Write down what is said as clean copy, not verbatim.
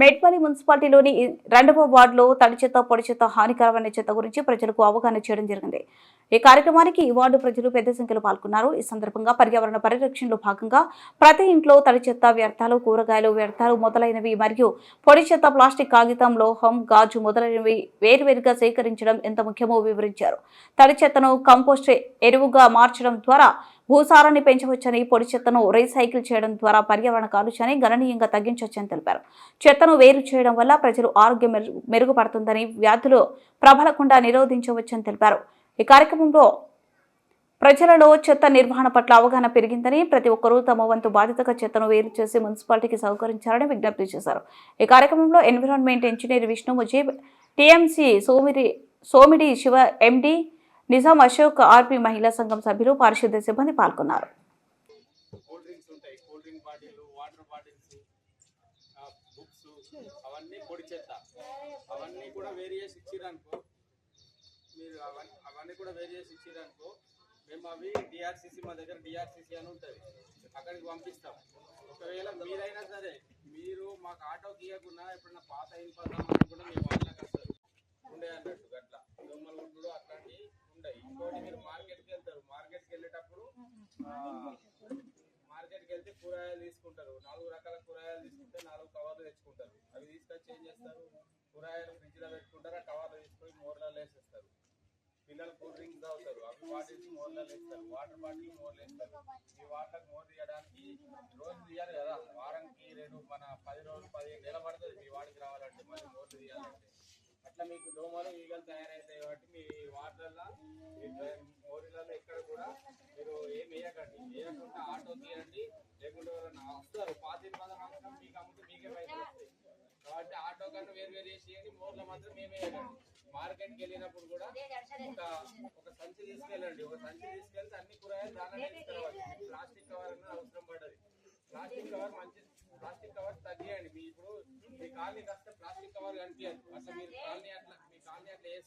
మేడ్పల్లి మున్సిపాలిటీలోని 2వ వార్డులో తడి చెత్త, పొడి చెత్త, హానికరమైన చెత్త గురించి ప్రజలకు అవగాహన చేయడం జరిగింది. ఈ కార్యక్రమానికి ఈ వార్డు ప్రజలు పెద్ద సంఖ్యలో పాల్గొన్నారు. ఈ సందర్భంగా పర్యావరణ పరిరక్షణలో భాగంగా ప్రతి ఇంట్లో తడి చెత్త, వ్యర్థాలు, కూరగాయలు వ్యర్థాలు మొదలైనవి మరియు పొడి చెత్త, ప్లాస్టిక్, కాగితం, లోహం, గాజు మొదలైనవి వేర్వేరుగా సేకరించడం ఎంత ముఖ్యమో వివరించారు. తడి చెత్తను కంపోస్ట్ ఎరువుగా మార్చడం ద్వారా భూసారాన్ని పెంచవచ్చని, పొడి చెత్తను రీసైకిల్ చేయడం ద్వారా పర్యావరణ కాలుష్యాన్ని గణనీయంగా తగ్గించవచ్చని తెలిపారు. చెత్తను వేరు చేయడం వల్ల ప్రజలు ఆరోగ్యం మెరుగుపడుతుందని, వ్యాధులు ప్రబలకుండా నిరోధించవచ్చని తెలిపారు. ఈ కార్యక్రమంలో ప్రజలలో చెత్త నిర్వహణ పట్ల అవగాహన పెరిగిందని, ప్రతి ఒక్కరూ తమ వంతు బాధ్యతగా చెత్తను వేరు చేసి మున్సిపాలిటీకి సహకరించాలని విజ్ఞప్తి చేశారు. ఈ కార్యక్రమంలో environment engineer Vishnu Mujeeb, TMC Somidi Shiva, MD Nizam Ashok, RP మహిళా సంఘం సభ్యులు, పారిశుద్ధ్య సిబ్బంది పాల్గొన్నారు. మేము అవి డిఆర్సీసీ మా దగ్గర డిఆర్సీసీ అని ఉంటుంది, అక్కడికి పంపిస్తాం. ఒకవేళ మీరైనా సరే మీరు మాకు ఆటో గీయకుండా ఎప్పుడన్నా పాత అయిపోతామని కూడా మీ వాళ్ళకి వస్తారు ఉండే అన్నట్టు అట్లా దొమ్మలు ఉండు అట్లాంటివి ఉండవు. ఇంకోటి మీరు మార్కెట్కి వెళ్తారు, మార్కెట్కి వెళ్ళేటప్పుడు మార్కెట్కి వెళ్తే కూరగాయలు తీసుకుంటారు, 4 రకాల కూరగాయలు తీసుకుంటే 4 కవర్లు తెచ్చుకుంటారు. అవి తీసుకొచ్చి ఏం చేస్తారు, కూరగాయలు ఫ్రిడ్జ్లో పెట్టుకుంటారు, ఆ కవర్లు తీసుకొని మోర్లలో వేసేస్తారు. పిల్లలు కూల్ డ్రింక్స్ తాగుతారు, అవి బాటిల్స్ మోర్లలో వేస్తారు, వాటర్ బాటిల్ మోర్లు వేస్తారు. ఈ వాటర్కి మోర్ తీయడానికి రోజు తీయాలి కదా, వారానికి 10 రోజులు 15 నెలలు పడుతుంది మీ వాడికి రావాలంటే, మళ్ళీ మోర్లు తీయాలంటే. అట్లా మీకు దోమలు ఈగలు తయారవుతాయి కాబట్టి మీ వాటర్లో మోరీలలో ఎక్కడ కూడా మీరు ఏం వేయకుండా ఆటో తీయండి. లేకుంటే వస్తారు పాతి మాత్రం మీకు అమ్ముతూ మీకే పైసలు వస్తాయి కాబట్టి ఆటో కన్నా వేరు చేసి మోర్లో మాత్రం మేమే వేయండి. మార్కెట్కి వెళ్ళినప్పుడు కూడా ఒక సంచి తీసుకెళ్ళండి, ఒక సంచి తీసుకెళ్తే అన్ని కూరగాయలు దానిలోనే తీసుకురావాలి. ప్లాస్టిక్ కవర్ అనేది అవసరం పడ్డది, ప్లాస్టిక్ కవర్ ప్లాస్టిక్ కవర్ తగ్గియండి. మీ ఇప్పుడు మీ కాలనీకి వస్తే ప్లాస్టిక్ కవర్ కనిపించదు, అసలు మీరు మీ కాలనీ అట్లా వేసుకోవాలి.